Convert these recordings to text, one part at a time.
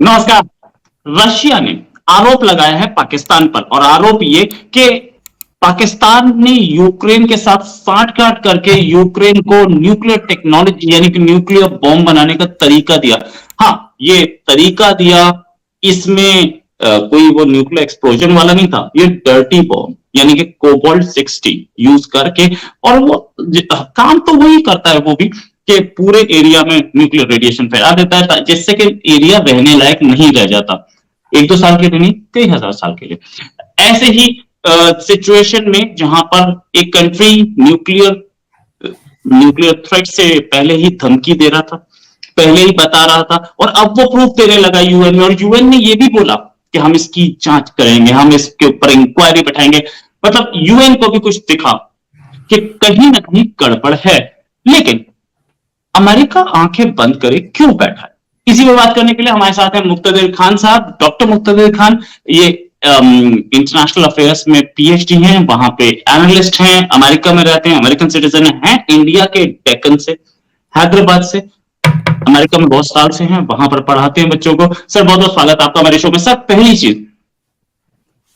नमस्कार। रशिया ने आरोप लगाया है पाकिस्तान पर, और आरोप ये कि पाकिस्तान ने यूक्रेन के साथ साठगांठ करके यूक्रेन को न्यूक्लियर टेक्नोलॉजी यानी कि न्यूक्लियर बॉम्ब बनाने का तरीका दिया। हाँ, ये तरीका दिया, इसमें कोई वो न्यूक्लियर एक्सप्लोजन वाला नहीं था, ये डर्टी बॉम्ब यानी कि कोबाल्ट 60 यूज करके। और वो काम तो वही करता है वो भी, कि पूरे एरिया में न्यूक्लियर रेडिएशन फैला देता है, जिससे कि एरिया रहने लायक नहीं रह जाता, एक दो साल के लिए नहीं, कई हजार साल के लिए। ऐसे ही सिचुएशन में जहां पर एक कंट्री न्यूक्लियर न्यूक्लियर थ्रेट से पहले ही धमकी दे रहा था, पहले ही बता रहा था, और अब वो प्रूफ देने लगा यूएन में, और यूएन ने ये भी बोला कि हम इसकी जांच करेंगे, हम इसके ऊपर इंक्वायरी बैठाएंगे। मतलब यूएन को भी कुछ दिखा कि कहीं ना कहीं गड़बड़ है। लेकिन अमेरिका आंखें बंद करे क्यों बैठा है? इसी पर बात करने के लिए हमारे साथ हैं मुक्तदिर खान साहब, डॉक्टर मुक्तदिर खान। ये इंटरनेशनल अफेयर्स में पीएचडी हैं, वहां पे एनालिस्ट हैं, अमेरिका में रहते हैं, अमेरिकन सिटीजन हैं, इंडिया के डेक्कन से, हैदराबाद से, अमेरिका में बहुत साल से हैं, वहां पर पढ़ाते हैं बच्चों को। सर, बहुत बहुत स्वागत आपका हमारे शो में। सर, पहली चीज,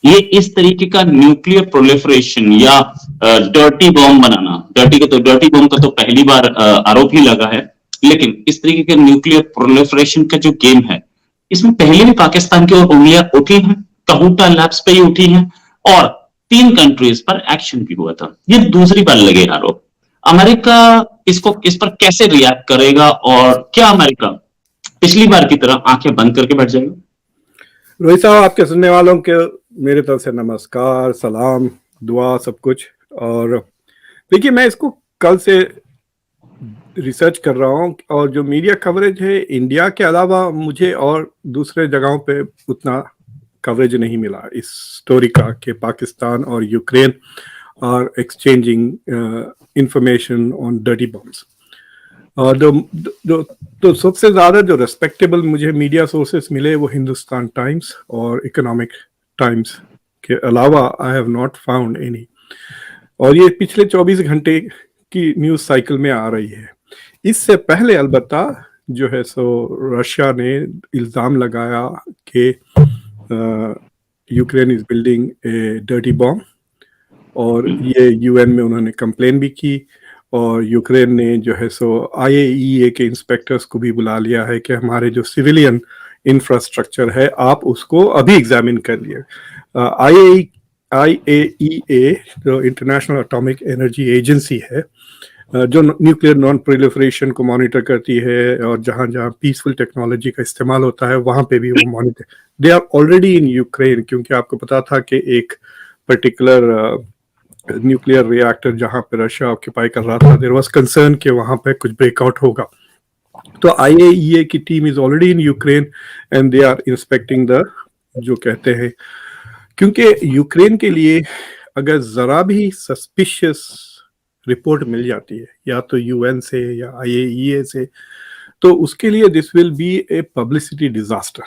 ये इस तरीके का न्यूक्लियर प्रोलिफरेशन या डर्टी बॉम्ब बनाना, डर्टी बॉम्ब का तो पहली बार आरोप ही लगा है, लेकिन इस तरीके के न्यूक्लियर प्रोलिफरेशन का जो गेम है, इसमें पहले भी पाकिस्तान की ओर उंगलियां उठी हैं, कहूटा लैब्स पे ही उठी हैं, और 3 कंट्रीज पर एक्शन भी हुआ था। ये दूसरी बार लगे आरोप। अमेरिका इस पर कैसे रिएक्ट करेगा, और क्या अमेरिका पिछली बार की तरह आंखें बंद करके बैठ जाएगा? रोहित साहब, आपके सुनने वालों के मेरे तरफ से नमस्कार, सलाम, दुआ, सब कुछ। और देखिए, मैं इसको कल से रिसर्च कर रहा हूँ, और जो मीडिया कवरेज है इंडिया के अलावा मुझे और दूसरे जगहों पे उतना कवरेज नहीं मिला इस स्टोरी का कि पाकिस्तान और Ukraine are exchanging information on dirty bombs. और जो सबसे ज़्यादा जो रेस्पेक्टेबल मुझे मीडिया सोर्सेस मिले वो हिंदुस्तान टाइम्स और इकोनॉमिक टाइम्स के अलावा I have not found any. और ये पिछले 24 घंटे की न्यूज़ साइकिल में आ रही है। इससे पहले अलबत्ता जो है सो रशिया ने इल्ज़ाम लगाया कि Ukraine is building A dirty bomb, और ये यूएन में उन्होंने कंप्लेन भी की, और यूक्रेन ने जो है सो आईएईए के इंस्पेक्टर्स को भी बुला लिया है कि हमारे जो सिविलियन इंफ्रास्ट्रक्चर है आप उसको अभी एग्जामिन कर लिए। आईएईए जो इंटरनेशनल एटॉमिक एनर्जी एजेंसी है, जो न्यूक्लियर नॉन प्रोलिफरेशन को मॉनिटर करती है, और जहाँ जहाँ पीसफुल टेक्नोलॉजी का इस्तेमाल होता है वहाँ पे भी वो monitor, they are already in Ukraine. क्योंकि आपको पता था कि एक पर्टिकुलर न्यूक्लियर रिएक्टर जहां पे रशिया ऑक्यूपाई कर रहा था, देयर वाज कंसर्न कि वहां पे कुछ ब्रेकआउट होगा। तो आईएईए की team is already in Ukraine and they are inspecting the, जो कहते हैं, क्योंकि यूक्रेन के लिए अगर जरा भी सस्पिशियस रिपोर्ट मिल जाती है या तो यूएन से या आईएईए से, तो उसके लिए this will be a publicity disaster.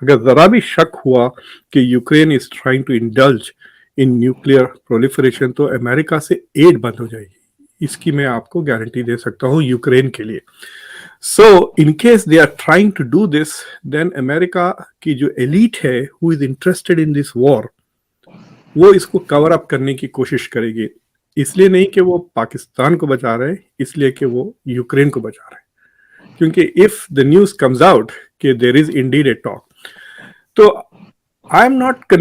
अगर जरा भी शक हुआ कि Ukraine is trying to indulge in nuclear proliferation, तो अमेरिका से एड बंद हो जाएगी। इसकी मैं आपको गारंटी दे सकता हूँ यूक्रेन के लिए। So in case they are trying to do this, then America की जो एलीट है who is interested in this war, वो इसको कवर अप करने की कोशिश करेगी। इसलिए नहीं कि वो पाकिस्तान को बचा रहे, इसलिए कि वो यूक्रेन को बचा रहे। क्योंकि if the news comes out कि there is indeed a talk, तो आई एम नॉट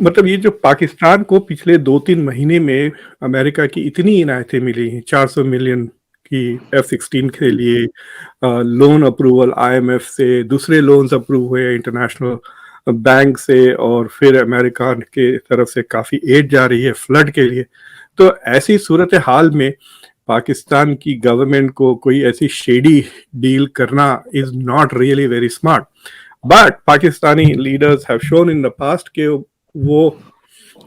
मतलब ये जो पाकिस्तान को पिछले 2-3 महीने में अमेरिका की इतनी इनायतें मिली हैं, 400 मिलियन की F-16 के लिए लोन अप्रूवल आईएमएफ से, दूसरे लोन्स अप्रूव हुए इंटरनेशनल बैंक से, और फिर अमेरिका के तरफ से काफ़ी एड जा रही है फ्लड के लिए। तो ऐसी सूरत हाल में पाकिस्तान की गवर्नमेंट को कोई ऐसी शेडी डील करना is not really very smart. But Pakistani leaders have shown in the past के वो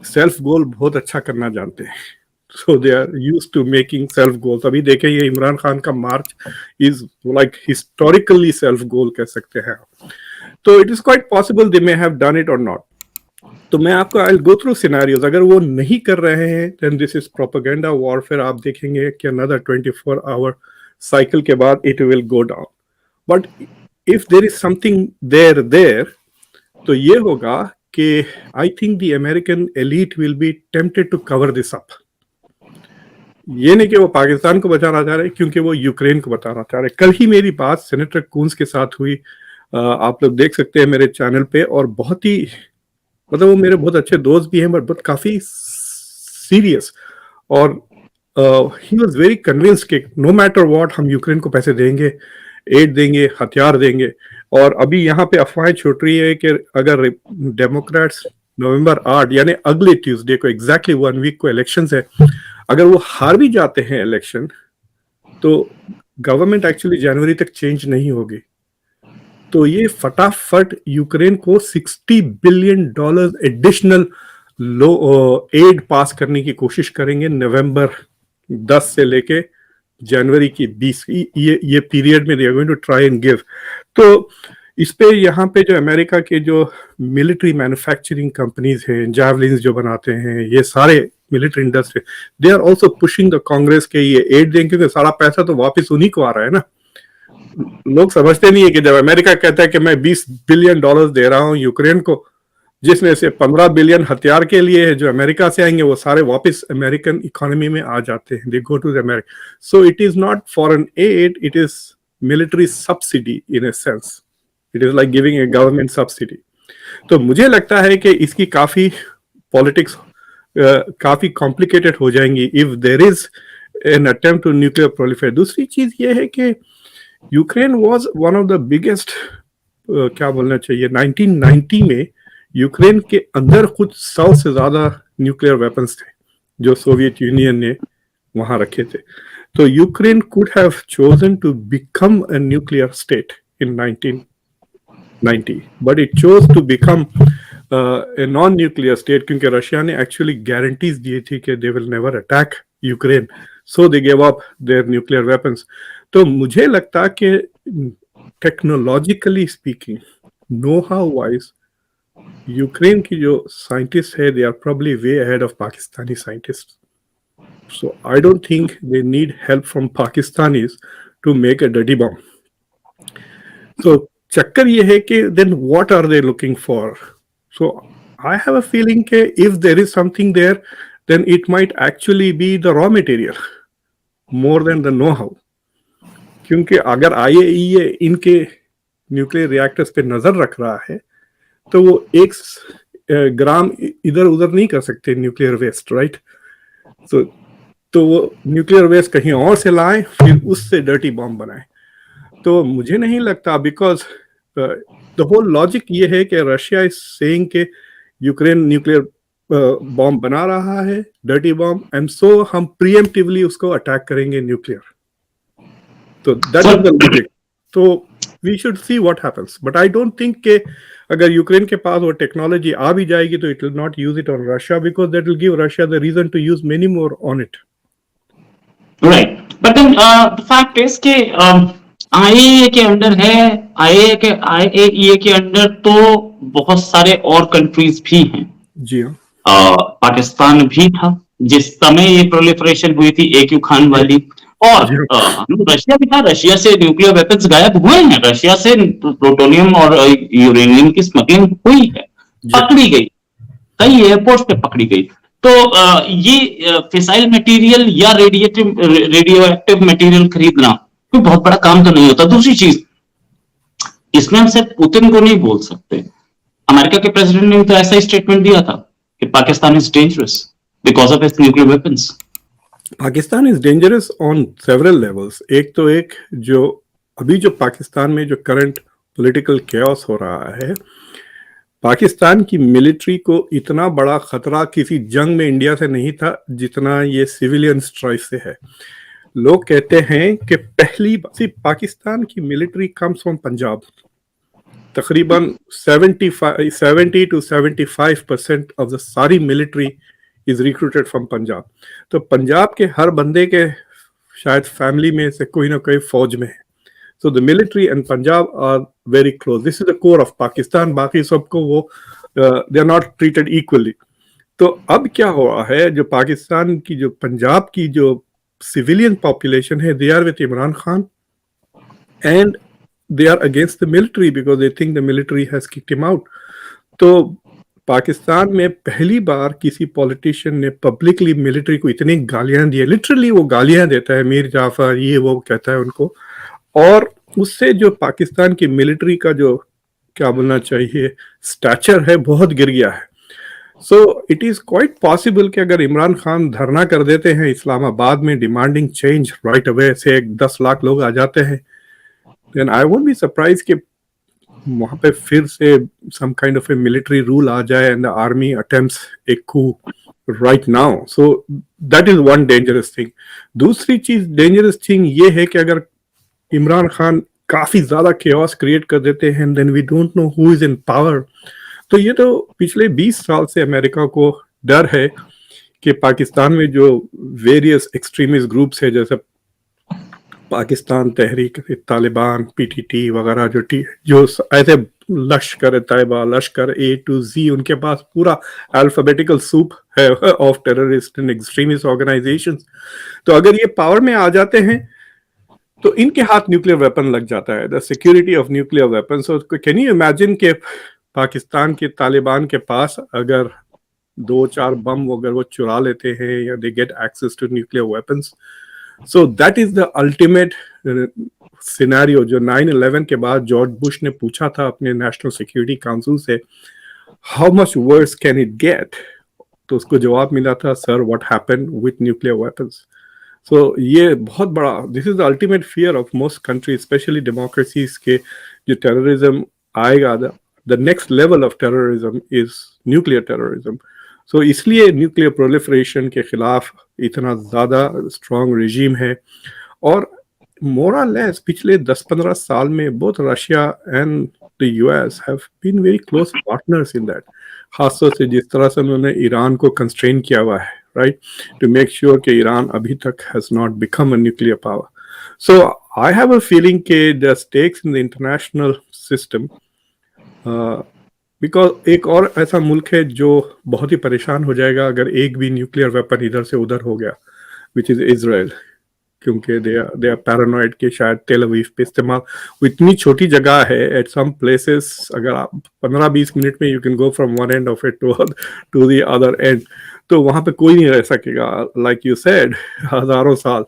सेल्फ गोल बहुत अच्छा करना जानते हैं। So they are used to making self goals. अभी देखें, ये इमरान खान का march is like historically self goal कह सकते हैं। तो it is quite possible they may have done it और नॉट। तो मैं आपको I will go through scenarios. अगर वो नहीं कर रहे हैं then this is propaganda warfare. आप देखेंगे कि अनदर 24 आवर साइकिल के बाद it will go down. But if there is something there तो ये होगा कि I think the American elite will be tempted to cover this up. ये नहीं कि वो पाकिस्तान को बचाना चाह रहे, क्योंकि वो यूक्रेन को बचाना चाह रहे। कल ही मेरी बात सेनेटर कूंस के साथ हुई, आप लोग देख सकते हैं मेरे चैनल पे, और बहुत ही मतलब वो मेरे बहुत अच्छे दोस्त भी हैं, बट बहुत काफी सीरियस, और ही वाज वेरी कन्विंस्ड कि नो मैटर व्हाट हम यूक्रेन को पैसे देंगे, एड देंगे, हथियार देंगे। और अभी यहाँ पे अफवाहें छूट रही है कि अगर डेमोक्रेट्स नवंबर 8 यानी अगले ट्यूसडे को, एग्जैक्टली 1 वीक को इलेक्शंस है, अगर वो हार भी जाते हैं इलेक्शन, तो गवर्नमेंट एक्चुअली जनवरी तक चेंज नहीं होगी। तो ये फटाफट यूक्रेन को $60 बिलियन एडिशनल एड पास करने की कोशिश करेंगे नवंबर 10 से लेके जनवरी की 20 ये पीरियड में they are going to try and give. तो इस पे यहाँ पे जो अमेरिका के जो मिलिट्री मैन्युफैक्चरिंग कंपनीज हैं, जैवलिन्स जो बनाते हैं, ये सारे military industry, they are also pushing the Congress के ये एड देंगे, क्योंकि सारा पैसा तो वापस उन्हीं को आ रहा है ना। लोग समझते नहीं है कि जब अमेरिका कहता है कि मैं $20 बिलियन दे रहा हूं यूक्रेन को, जिसमें से 15 बिलियन हथियार के लिए है जो अमेरिका से आएंगे, वो सारे वापस अमेरिकन इकोनॉमी में आ जाते हैं, they go to the America. So it is not foreign aid, it is military subsidy in a sense, it is like giving a government subsidy. तो मुझे लगता है कि इसकी काफी पॉलिटिक्स काफी कॉम्प्लिकेटेड हो जाएंगी if there is an attempt to nuclear proliferate. दूसरी चीज ये है कि Ukraine was one of the biggest, क्या बोलना चाहिए, 1990 में यूक्रेन के अंदर कुछ 100 से ज्यादा न्यूक्लियर वेपन्स थे जो सोवियत यूनियन ने वहां रखे थे। तो Ukraine could have chosen to become a nuclear state in 1990, but it chose to become a non nuclear state, क्योंकि रशिया ने एक्चुअली गारंटीज दी थी कि they will never attack Ukraine, so they give up their nuclear weapons. तो मुझे लगता कि technologically speaking, know how wise, Ukraine की जो साइंटिस्ट है, they are probably way ahead of Pakistani scientist. So I don't think they need help from Pakistanis to make a dirty bomb. So चक्कर ये है कि then what are they looking for? So I have a feeling कि if there is something there, then it might actually be the raw material more than the know-how। क्योंकि अगर IAEA इनके nuclear reactors पे नजर रख रहा है, तो वो एक ग्राम इधर उधर नहीं कर सकते न्यूक्लियर वेस्ट, राइट? तो वो न्यूक्लियर वेस्ट कहीं और से लाएं, फिर उससे डर्टी बॉम्ब बनाएं। तो मुझे नहीं लगता, बिकॉज द होल लॉजिक ये है कि रशिया इज सेइंग कि यूक्रेन न्यूक्लियर बॉम्ब बना रहा है, डर्टी बॉम्ब, एंड सो हम प्रीएम्प्टिवली उसको अटैक करेंगे न्यूक्लियर। तो दैट इज द लॉजिक। तो we should see what happens, but I don't think कि अगर यूक्रेन के पास वो टेक्नोलॉजी आ भी जाएगी तो it will not use it on Russia, because that will give Russia the reason to use many more on it. Right, but then the fact is कि IAEA के under है, आईएए के under तो बहुत सारे और कंट्रीज भी हैं। जी हाँ, पाकिस्तान भी था जिस समय ये प्रोलिफरेशन हुई थी AQ खान वाली, और रशिया भी था। रशिया से न्यूक्लियर वेपन्स गायब हुए हैं, रशिया से प्लूटोनियम और यूरेनियम की स्मगलिंग हुई है, पकड़ी गई, कई एयरपोर्ट पे पकड़ी गई। तो ये फिसाइल मटेरियल या रेडियो एक्टिव मटेरियल खरीदना कोई बहुत बड़ा काम तो नहीं होता। दूसरी चीज, इसमें हम सिर्फ पुतिन को नहीं बोल सकते, अमेरिका के प्रेसिडेंट ने तो ऐसा ही स्टेटमेंट दिया था कि Pakistan is dangerous because of its nuclear weapons. Pakistan is dangerous on several levels. एक तो एक जो अभी जो पाकिस्तान में जो करंट पॉलिटिकल केओस हो रहा है, पाकिस्तान की मिलिट्री को इतना बड़ा खतरा किसी जंग में इंडिया से नहीं था जितना ये सिविलियन स्ट्राइक से है। लोग कहते हैं कि पहली सिर्फ पाकिस्तान की मिलिट्री कम्स फ्रॉम पंजाब। तकरीबन 70 to 75% ऑफ द सारी military is recruited from Punjab. तो पंजाब के हर बंदे के शायद फैमिली में से कोई ना कोई फौज में है। So the military and Punjab are very close. This is the core of Pakistan. बाकी सबको वो they are not treated equally. तो अब क्या हुआ है, जो पाकिस्तान की जो पंजाब की जो सिविलियन पॉपुलेशन है, they are with Imran Khan, and they are against the military because they think the military has kicked him out. तो पाकिस्तान में पहली बार किसी पॉलिटिशियन ने पब्लिकली मिलिट्री को इतनी गालियां दी, लिटरली वो गालियां देता है, मीर जाफर ये वो कहता है उनको, और उससे जो पाकिस्तान की मिलिट्री का जो क्या बोलना चाहिए स्टैचर है बहुत गिर गया है. सो इट इज क्वाइट पॉसिबल कि अगर इमरान खान धरना कर देते हैं इस्लामाबाद में डिमांडिंग चेंज राइट अवे से 10 लाख लोग आ जाते हैं, then I won't be surprise कि वहां पे फिर से some kind of a military rule आ जाए and the army attempts a coup right now. So that is one dangerous thing. दूसरी चीज डेंजरस थिंग ये है कि अगर इमरान खान काफी ज्यादा केओस क्रिएट कर देते हैं then we don't know who is in power. तो ये तो पिछले 20 साल से अमेरिका को डर है कि पाकिस्तान में जो वेरियस एक्सट्रीमिस्ट ग्रुप्स है जैसे पाकिस्तान तहरीक तालिबान पीटीटी वगैरह जो ऐसे लश्कर तैयबा लश्कर ए टू जी, उनके पास पूरा अल्फाबेटिकल सूप है of terrorist and extremist organisations. तो अगर ये पावर में आ जाते हैं तो इनके हाथ न्यूक्लियर वेपन लग जाता है, the security of nuclear weapon. So can you imagine के पाकिस्तान के तालिबान के पास अगर 2-4 बम अगर वो चुरा लेते हैं या they get access to nuclear weapons, so that is the ultimate scenario जो 9/11 के बाद जॉर्ज बुश ने पूछा था अपने नेशनल सिक्योरिटी काउंसिल से, how much worse can it get. तो उसको जवाब मिला था, sir what happened with nuclear weapons. So ये बहुत बड़ा, this is the ultimate fear of most countries specially democracies के जो टेररिज्म आएगा, the next level of terrorism is nuclear terrorism. So इसलिए nuclear proliferation के खिलाफ इतना ज़्यादा strong regime है. और more or less पिछले 10-15 साल में both Russia and the US have been very close partners in that. खासतौर से जिस तरह से उन्होंने ईरान को constrain किया हुआ है, right, to make sure कि ईरान अभी तक has not become a nuclear power. So I have a feeling कि the stakes in the international system because एक और ऐसा मुल्क है जो बहुत ही परेशान हो जाएगा अगर एक भी न्यूक्लियर वेपन इधर से उधर हो गया, विच इज इजराइल. क्योंकि दे आर पैरानॉइड के शायद तेल अवीव पे इस्तेमाल, वो इतनी छोटी जगह है एट सम प्लेसेस अगर आप 15-20 मिनट में you can go from one end of it to the other end. तो वहां पे कोई नहीं रह सकेगा लाइक यू सेड हजारों साल.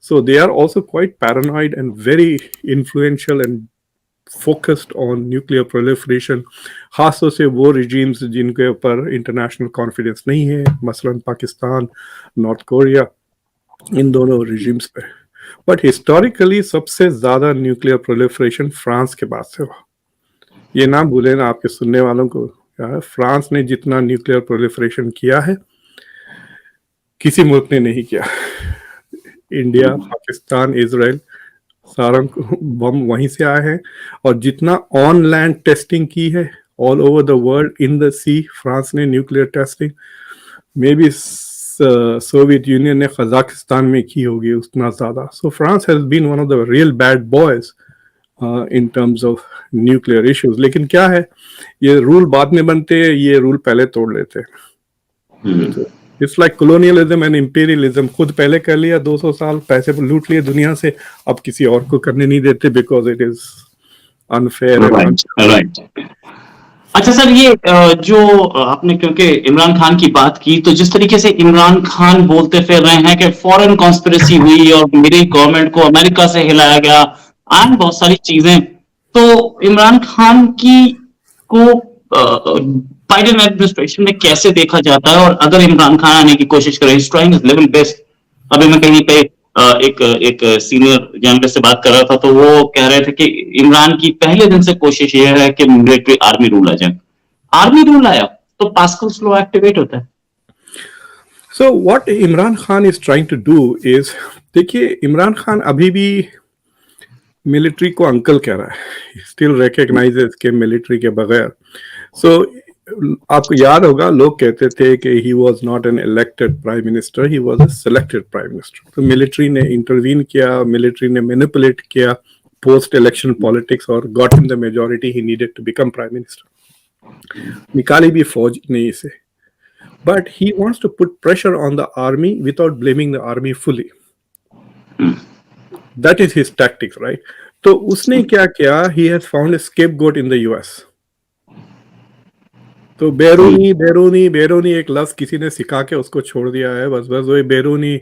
So they are also quite paranoid and very influential and focused on nuclear proliferation. खासतौर से वो regimes जिनके ऊपर international confidence नहीं है, मसलन पाकिस्तान, नॉर्थ कोरिया, इन दोनों regimes पे. But historically सबसे ज़्यादा nuclear proliferation फ्रांस के बाद से हुआ. ये ना भूलें ना आपके सुनने वालों को, फ्रांस ने जितना nuclear proliferation किया है किसी मुल्क ने नहीं किया. इंडिया, पाकिस्तान, इजराइल सारा बम वहीं से आए हैं. और जितना ऑन लैंड टेस्टिंग की है all over the world in the sea, France ने nuclear testing maybe Soviet Union ने कजाकिस्तान में की होगी उतना ज़्यादा. So France has been one of the real bad boys in terms of nuclear issues. लेकिन क्या है, ये रूल बाद में बनते हैं, ये रूल पहले तोड़ लेते हैं. It's like colonialism and imperialism. खुद पहले कर लिया 200 साल, पैसे लूट लिए दुनिया से, अब किसी और को करने नहीं देते because it is unfair. Right. अच्छा सर, ये जो आपने क्योंकि इमरान खान की बात की, तो जिस तरीके से इमरान खान बोलते फिर रहे हैं कि फॉरेन कॉन्स्पिरेसी हुई और मेरी गवर्नमेंट को अमेरिका से हिलाया गया एंड बहुत सारी चीजें, तो इमरान खान की को बाइडेन एडमिनिस्ट्रेशन में कैसे देखा जाता है? और अगर इमरान खान आने की कोशिश करें, ट्राइंग हिज लेवल बेस्ट. अभी मैं कहीं पे एक सीनियर जर्नलिस्ट से बात कर रहा था, तो वो कह रहे थे कि इमरान की पहले दिन से कोशिश ये है कि मिलिट्री आर्मी रूल आ जाए. आर्मी रूल आया तो पास्कल्स लॉ एक्टिवेट होता है. So what Imran Khan is trying to do is, देखिए इमरान खान अभी भी मिलिट्री को अंकल कह रहा है, स्टिल रिकॉग्नाइजेस के मिलिट्री के बगैर. सो आपको याद होगा लोग कहते थे कि he was not an elected prime minister, he was a selected prime minister. तो मिलिट्री ने इंटरवीन किया, मिलिट्री ने मैनिपुलेट किया पोस्ट इलेक्शन पॉलिटिक्स और got him the majority he needed to become prime minister. निकाली भी फौज ने इसे, but he wants to put pressure on the army without blaming the army fully. That is his tactics, right. तो उसने क्या किया, he has found a scapegoat in the US. तो बैरूनी बैरूनी बैरूनी एक लफ्ज किसी ने सिखा के उसको छोड़ दिया है, बस बस वही बैरूनी।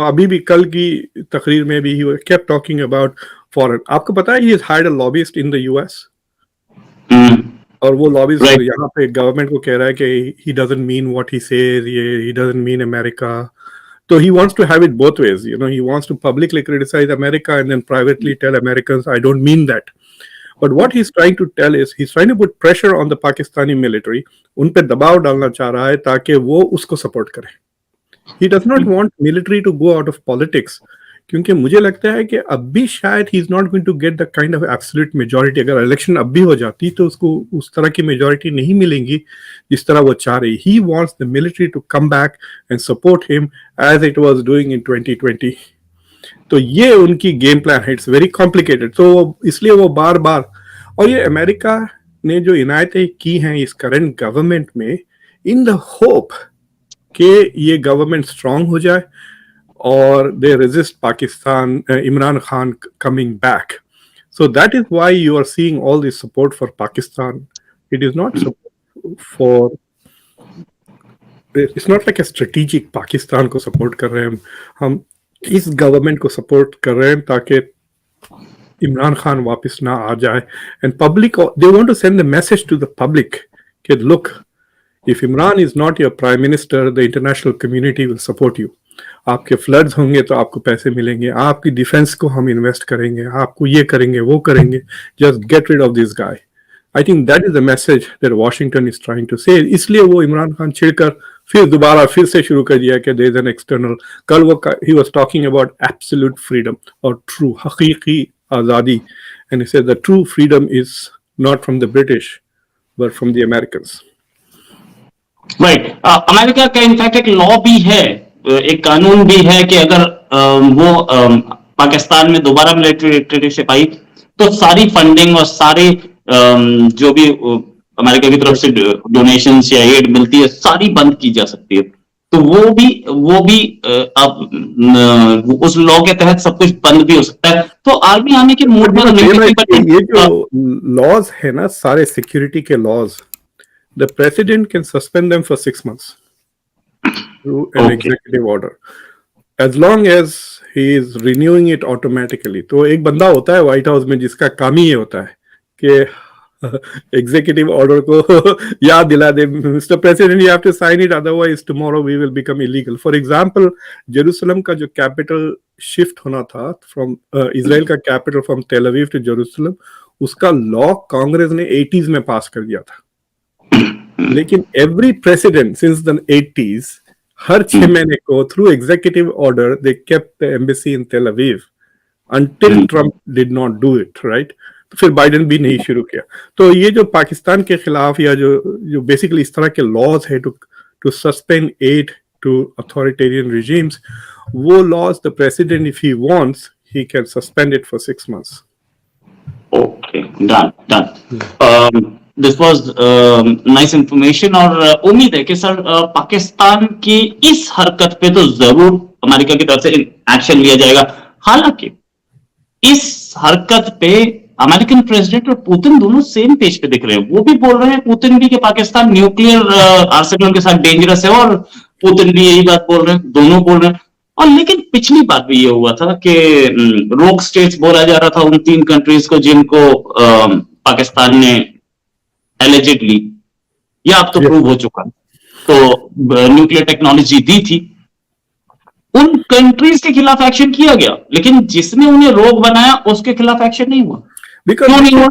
अभी भी कल की तकरीर में भी he kept talking about foreign. आपको पता है he is hired a lobbyist in the US, और वो लॉबिस्ट राइट। यहाँ पे गवर्नमेंट को कह रहा है कि he doesn't mean what he says, ये he doesn't mean America. So he wants to have it both ways. He wants to publicly criticize America and then privately tell Americans, I don't mean that. But what he's trying to tell is he's trying to put pressure on the Pakistani military. उन पे दबाव डालना चाह रहा है ताकि वो उसको सपोर्ट करें। He does not want military to go out of politics. क्योंकि मुझे लगता है कि अब भी शायद he is not going to get the kind of absolute majority. अगर इलेक्शन अब भी हो जाती तो उसको उस तरह की मेजॉरिटी नहीं मिलेंगी जिस तरह वो चाह रही। He wants the military to come back and support him as it was doing in 2020। तो ये उनकी गेम प्लान है। It's very complicated. तो इसलिए वो बार बार, और ये अमेरिका ने जो इनायतें की हैं इस करंट गवर्नमेंट में, इन द होप कि ये गवर्नमेंट स्ट्रांग हो जाए or they resist Pakistan, Imran Khan coming back. So that is why you are seeing all this support for Pakistan. It is not support for, it's not like a strategic Pakistan को support कर रहे हैं हम इस government को support कर रहे हैं ताकि इमरान खान वापस ना आ जाए। And public, they want to send a message to the public कि look, if Imran is not your prime minister, the international community will support you. आपके फ्लड्स होंगे तो आपको पैसे मिलेंगे, आपकी डिफेंस को हम इन्वेस्ट करेंगे, आपको ये करेंगे वो करेंगे, just get rid of this guy. I think that is the message that Washington is trying to say. इसलिए वो इमरान खान छिड़कर फिर दोबारा फिर से शुरू कर दिया कि देयर इज एन एक्सटर्नल। कल वो he was talking about absolute freedom और ट्रू हकीकी आज़ादी, and he said the true freedom is not from the British but from the Americans. Right. America का इनफैक्ट एक लॉ भी है, एक कानून भी है कि अगर वो पाकिस्तान में दोबारा मिलिट्री डिक्टेटरशिप आई तो सारी फंडिंग और सारे जो भी अमेरिका की तरफ से डोनेशंस या एड मिलती है सारी बंद की जा सकती है। तो वो भी अब उस लॉ के तहत सब कुछ बंद भी हो सकता है। तो आर्मी आने के मूड में ये जो लॉज है ना, सारे सिक्योरिटी के laws, the president can suspend them for 6 months through an executive order as long as he is renewing it automatically. तो एक बंदा होता है व्हाइट हाउस में जिसका काम ही ये होता है कि एग्जीक्यूटिव ऑर्डर को याद दिला दे, mister president you have to sign it otherwise tomorrow we will become illegal. For example Jerusalem का जो कैपिटल शिफ्ट होना था फ्रॉम इजराइल का capital from Tel Aviv to Jerusalem, उसका लॉ कांग्रेस ने 80s में पास कर दिया था। लेकिन every president since the 80s हर 6 महीने को through executive order they kept the embassy in Tel Aviv until Trump did not do it, right. तो फिर बाइडेन भी नहीं शुरू किया। तो ये जो पाकिस्तान के खिलाफ या जो बेसिकली इस तरह के लॉज है to suspend aid to authoritarian regimes, वो laws the president if he wants he can suspend it for 6 months. Okay, done. This was nice information और उम्मीद है कि सर पाकिस्तान की इस हरकत पे तो जरूर अमेरिका की तरफ से एक्शन लिया जाएगा। हालांकि इस हरकत पे अमेरिकन प्रेसिडेंट और पुतिन दोनों सेम पेज पे दिख रहे हैं। वो भी बोल रहे हैं, पुतिन भी, कि पाकिस्तान न्यूक्लियर आर्सेनल के साथ डेंजरस है, और पुतिन भी यही बात बोल रहे हैं, दोनों बोल रहे हैं। और लेकिन पिछली बार भी ये हुआ था कि रोक स्टेट्स बोला जा रहा था उन 3 कंट्रीज को जिनको पाकिस्तान ने एलिजिडली, या अब तो प्रूव हो चुका, तो न्यूक्लियर टेक्नोलॉजी दी थी, उन कंट्रीज के खिलाफ एक्शन किया गया, लेकिन जिसने उन्हें रोग बनाया उसके खिलाफ एक्शन नहीं हुआ। क्यों नहीं हुआ?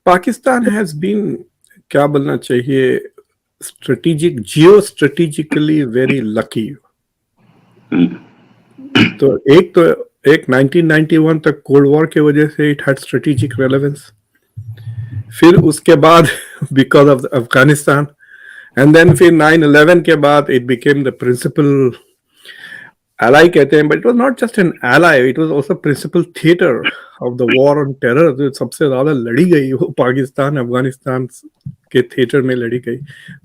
पाकिस्तान हैज बीन, क्या बोलना चाहिए, स्ट्रेटेजिक, जियो स्ट्रेटेजिकली वेरी लकी। तो एक 1991 तक कोल्ड वॉर के वजह से इट हैड स्ट्रेटेजिक रेलेवेंस, फिर उसके बाद because of Afghanistan, and then फिर 9/11 के बाद it became the principal ally कहते हैं, but it was not just an ally, it was also principal theater of the war on terror. जो सबसे ज्यादा लड़ी गई वो पाकिस्तान अफगानिस्तान के थिएटर में लड़ी गई।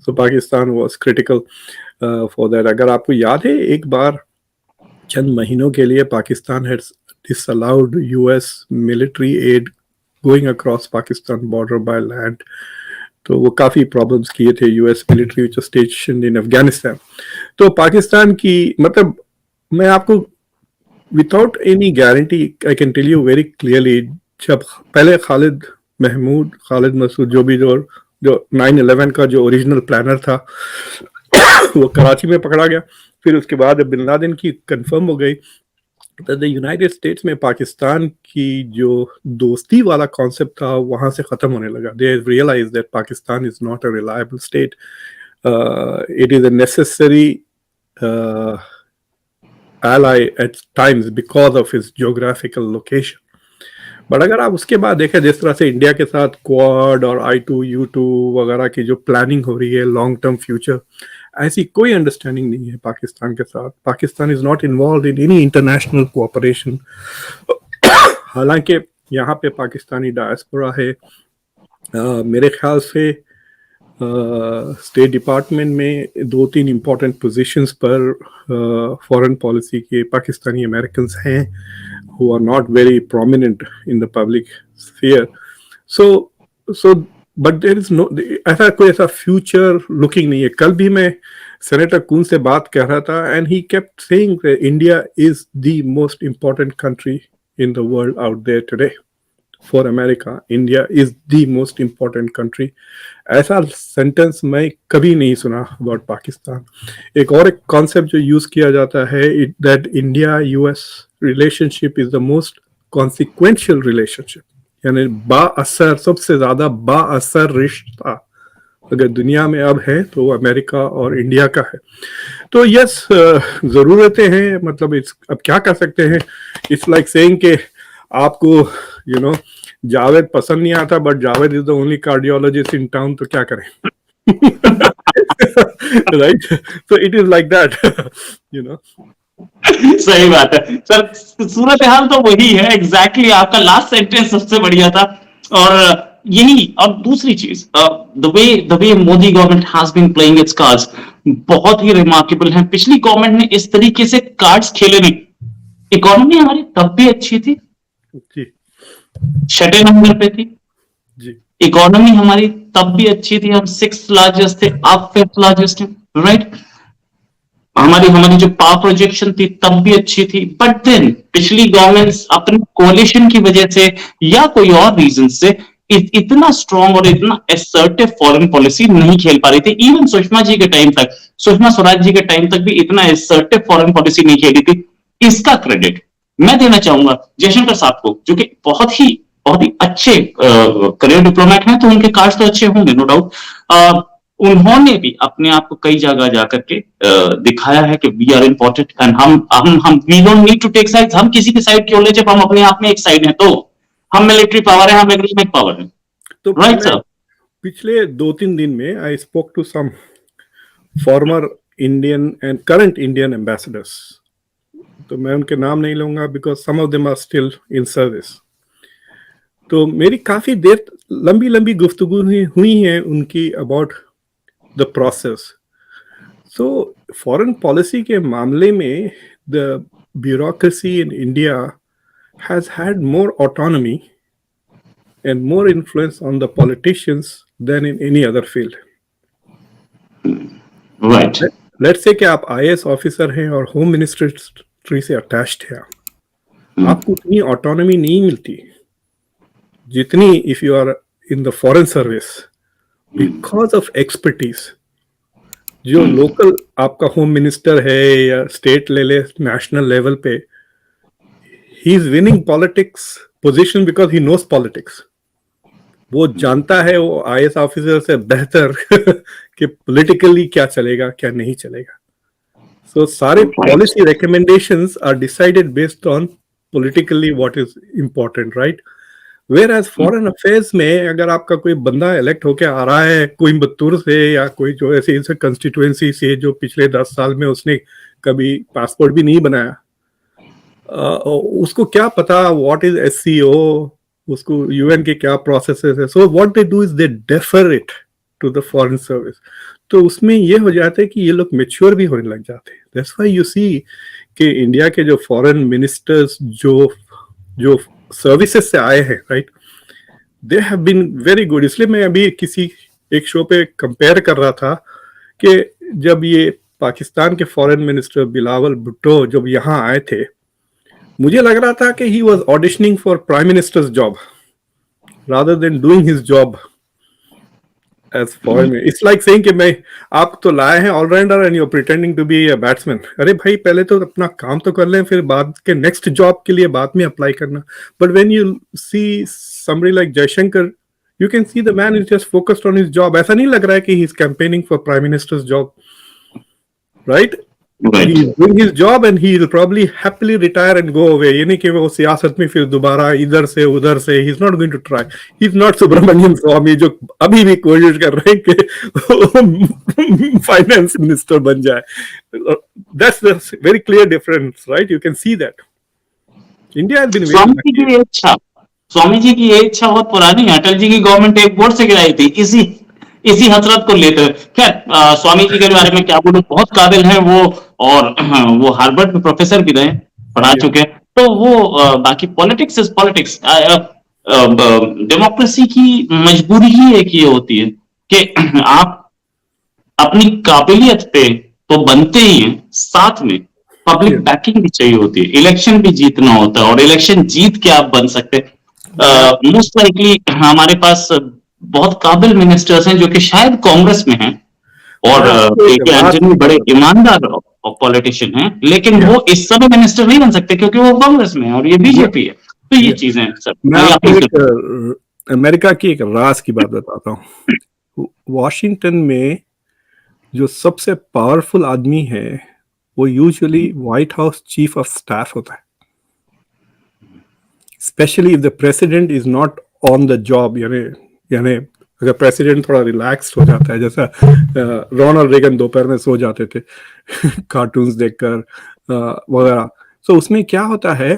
So Pakistan was critical for that. अगर आपको याद है, एक बार चंद महीनों के लिए Pakistan had disallowed US military aid going across Pakistan border by land. तो वो काफ़ी प्रॉब्लम्स किए थे यूएस मिलिट्री जो स्टेशन इन अफगानिस्तान. तो पाकिस्तान की मतलब मैं आपको without any guarantee I can tell you very clearly, जब पहले खालिद मसूद जो 9/11 का जो ओरिजिनल प्लानर था वो कराची में पकड़ा गया. फिर उसके बाद बिन लादेन की कंफर्म हो गई तो यूनाइटेड स्टेट्स में पाकिस्तान की जो दोस्ती वाला कॉन्सेप्ट था वहां से खत्म होने लगा. They realize that Pakistan is not a reliable state. It is a necessary ally at times because of its geographical location. But अगर आप उसके बाद देखें जिस तरह से इंडिया के साथ क्वाड और I2U2 वगैरह की जो प्लानिंग हो रही है लॉन्ग टर्म फ्यूचर, ऐसी कोई अंडरस्टैंडिंग नहीं है पाकिस्तान के साथ. Pakistan is not involve in any international cooperation. हालांकि यहाँ पे पाकिस्तानी डायस्पोरा है. मेरे ख्याल से स्टेट डिपार्टमेंट में 2-3 इम्पोर्टेंट पोजीशंस पर फॉरेन पॉलिसी के पाकिस्तानी अमेरिकन्स हैं who are not very prominent in the public sphere. So but there is no ऐसा कोई ऐसा फ्यूचर लुकिंग नहीं है. कल भी मैं सेनेटर कून से बात कर रहा था and he kept saying that India is the most important country in the world out there today. For America, India is the most important country. ऐसा सेंटेंस मैं कभी नहीं सुना अबाउट पाकिस्तान. एक कॉन्सेप्ट जो यूज किया जाता है that India US relationship is the most consequential relationship, यानी बाअसर, सबसे ज्यादा बाअसर रिश्ता अगर दुनिया में अब है तो अमेरिका और इंडिया का है. तो यस, जरूरतें हैं, मतलब अब क्या कर सकते हैं. इट्स लाइक सेइंग के आपको जावेद पसंद नहीं आता but Javed is the only cardiologist in town, तो क्या करें. Right, so it is like that. सही बात है सर. सूरत हाल तो वही है एग्जैक्टली. आपका लास्ट सेंटेंस सबसे बढ़िया था. और यही, और दूसरी चीज, the way Modi government has been playing its cards बहुत ही रिमार्केबल है. पिछली गवर्नमेंट ने इस तरीके से कार्ड्स खेले नहीं. इकोनॉमी हमारी तब भी अच्छी थी, छठे नंबर पे थी जी. इकोनॉमी हमारी तब भी अच्छी थी, हम 6th लार्जेस्ट थे, आप 5th लार्जेस्ट हैं, राइट. हमारी जो पावर प्रोजेक्शन थी तब भी अच्छी थी. बट देन पिछली गवर्नमेंट्स अपनी कोalition की वजह से या कोई और रीजन से इतना स्ट्रॉन्ग और इतना असर्टिव फॉरेन पॉलिसी नहीं खेल पा रही थी. इवन सुषमा जी के टाइम तक, सुषमा स्वराज जी के टाइम तक भी इतना असर्टिव फॉरेन पॉलिसी नहीं खेली थी. इसका क्रेडिट मैं देना चाहूंगा जयशंकर साहब को, जो कि बहुत ही अच्छे करियर डिप्लोमेट हैं, तो उनके कार्ड्स तो अच्छे होंगे नो डाउट. उन्होंने भी अपने आप को कई जगह जाकर के दिखाया है कि वी आर इंपॉर्टेंट एंड हम we don't need to take sides. हम किसी की साइड क्यों ले जब हम अपने आप में एक साइड हैं. तो हम मिलिट्री पावर है, हम इकोनॉमिक पावर है. तो राइट सर. पिछले 2-3 दिन में I spoke to some former Indian and current Indian ambassadors. तो मैं उनके नाम नहीं लूंगा because some of them are still in service. तो मेरी काफी देर लंबी गुफ्तगू हुई है उनकी about the process. So foreign policy के मामले में the bureaucracy in India has had more autonomy and more influence on the politicians than in any other field. Right. Let's say कि आप IAS ऑफिसर हैं और होम मिनिस्ट्री से attached है, आपको उतनी ऑटोनॉमी नहीं मिलती जितनी if you are in the foreign service because of expertise. जो लोकल आपका होम मिनिस्टर है या स्टेट ले ले नेशनल लेवल पे, he is winning politics position because he knows politics. वो जानता है वो IAS ऑफिसर से बेहतर कि पॉलिटिकली क्या चलेगा क्या नहीं चलेगा. So सारे policy recommendations are decided based on politically what is important, right? Whereas foreign affairs में अगर आपका कोई बंदा इलेक्ट होके आ रहा है कोयम्बतूर से या कोई जो ऐसे कंस्टिट्यूएंसी से जो पिछले 10 साल में उसने कभी पासपोर्ट भी नहीं बनाया, उसको क्या पता what is SCO, उसको UN के क्या प्रोसेसेस है. So what they do is they defer it to the foreign service. तो उसमें ये हो जाता है कि ये लोग मेच्योर भी होने लग जाते हैं. दैट्स व्हाई यू सी कि इंडिया के जो फॉरेन मिनिस्टर्स जो जो सर्विसेज से आए हैं, right, they have been very good. इसलिए मैं अभी किसी एक शो पे कंपेयर कर रहा था कि जब ये पाकिस्तान के फॉरेन मिनिस्टर बिलावल भुट्टो जब यहाँ आए थे, मुझे लग रहा था कि he was auditioning for prime minister's job rather than doing his job as foreign. It's like saying कि मैं आप तो लाए हैं all rounder and you are pretending to be a batsman. अरे भाई, पहले तो अपना काम तो कर लें, फिर बाद के नेक्स्ट जॉब के लिए बाद में अप्लाई करना। But when you see somebody like Jaishankar, you can see the man is just focused on his job. ऐसा नहीं लग रहा है कि he is campaigning for prime minister's job, right? Right. He is doing his job and he will probably happily retire and go away. ये नहीं कि वो सियासत में फिर दोबारा इधर से उधर से, he is not going to try. He is not Subramaniam स्वामी जो अभी भी कोशिश कर रहे हैं कि फाइनेंस मिनिस्टर बन जाए. That's the very clear difference, right? You can see that. India has been very Swami ji lucky. की ये इच्छा, स्वामी जी की ये इच्छा बहुत पुरानी है. अटल जी की गवर्नमेंट एक वोट से गिराई थी इसी हसरत को लेते हुए. खैर, स्वामी जी के बारे में क्या बोलूं, बहुत काबिल हैं वो, और वो हार्वर्ड में प्रोफेसर भी रहे, पढ़ा Yeah. चुके. तो वो बाकी पॉलिटिक्स इज पॉलिटिक्स. डेमोक्रेसी की मजबूरी ही एक ये होती है कि आप अपनी काबिलियत पे तो बनते ही हैं, साथ में पब्लिक Yeah. बैकिंग भी चाहिए होती है. इलेक्शन भी जीतना होता है, और इलेक्शन जीत के आप बन सकते. मोस्ट लाइकली हमारे पास बहुत काबिल मिनिस्टर्स हैं जो कि शायद कांग्रेस में हैं, और मैं आपको एक के बात एंटनी बड़े बताता ईमानदार पॉलिटिशियन हैं, लेकिन Yeah. वो इस समय मिनिस्टर नहीं बन सकते क्योंकि वो कांग्रेस में है और ये बीजेपी है. तो ये Yeah. चीजें हैं सर. मैं आप आपको please एक अमेरिका की एक राज की बात बताता हूँ. वॉशिंगटन में जो सबसे पावरफुल आदमी है वो usually white house chief of staff होता है, specially if the president is not on the job. यानी अगर प्रेसिडेंट थोड़ा रिलैक्स्ड हो जाता है, जैसा रोनाल्ड रेगन दोपहर में सो जाते थे कार्टून्स देखकर वगैरह. सो उसमें क्या होता है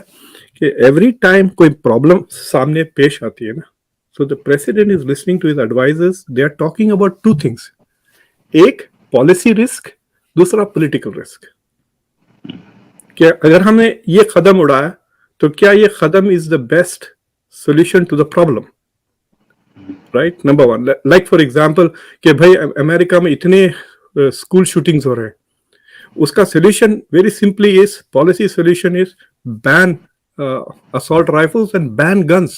कि एवरी टाइम कोई प्रॉब्लम सामने पेश आती है ना, so the president is listening to his advisers. They are talking about two things. एक पॉलिसी रिस्क, दूसरा पॉलिटिकल रिस्क. क्या अगर हमने ये कदम उड़ाया तो क्या ये कदम is the best solution to the problem, right? Number one, like for example कि भाई अमेरिका में इतने स्कूल शूटिंग्स हो रहे हैं, उसका solution very simply is, policy solution is ban assault rifles and ban guns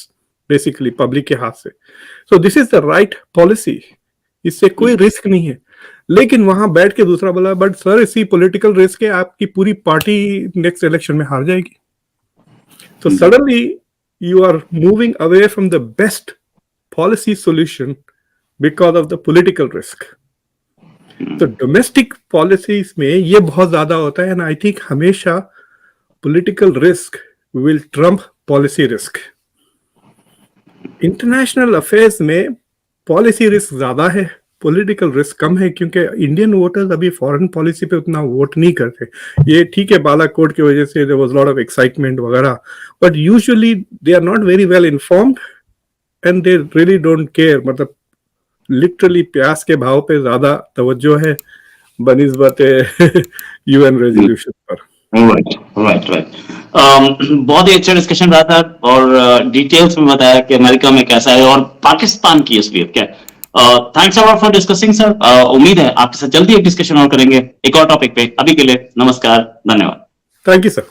basically public के हाथ से. so this is the right policy. इससे कोई रिस्क नहीं है. लेकिन वहां बैठ के दूसरा बोला, बट सर इसी पॉलिटिकल रिस्क है, आपकी पूरी पार्टी नेक्स्ट इलेक्शन में हार जाएगी. तो suddenly you are moving away from the best policy solution because of the political risk. तो डोमेस्टिक पॉलिसीज में ये बहुत ज्यादा होता है. एंड आई थिंक हमेशा political risk will trump policy risk. International affairs में पॉलिसी रिस्क ज्यादा है, पॉलिटिकल रिस्क कम है, क्योंकि इंडियन वोटर्स अभी फॉरेन पॉलिसी पे उतना वोट नहीं करते. ये ठीक है, बालाकोट की वजह से there was lot of excitement वगैरह, but usually they are not very well informed and they really don't care. मतलब लिटरली प्यास के भाव पे ज्यादा तवज्जो है बनिस्बत यूएन रेजोल्यूशन पर. राइट. बहुत ही अच्छा डिस्कशन रहा था, और डिटेल्स में बताया कि अमेरिका में कैसा है और पाकिस्तान की असलियत क्या है. Thanks a lot for discussing sir. उम्मीद है आपके साथ जल्दी एक डिस्कशन और करेंगे एक और टॉपिक पे. अभी के लिए नमस्कार, धन्यवाद. Thank you sir.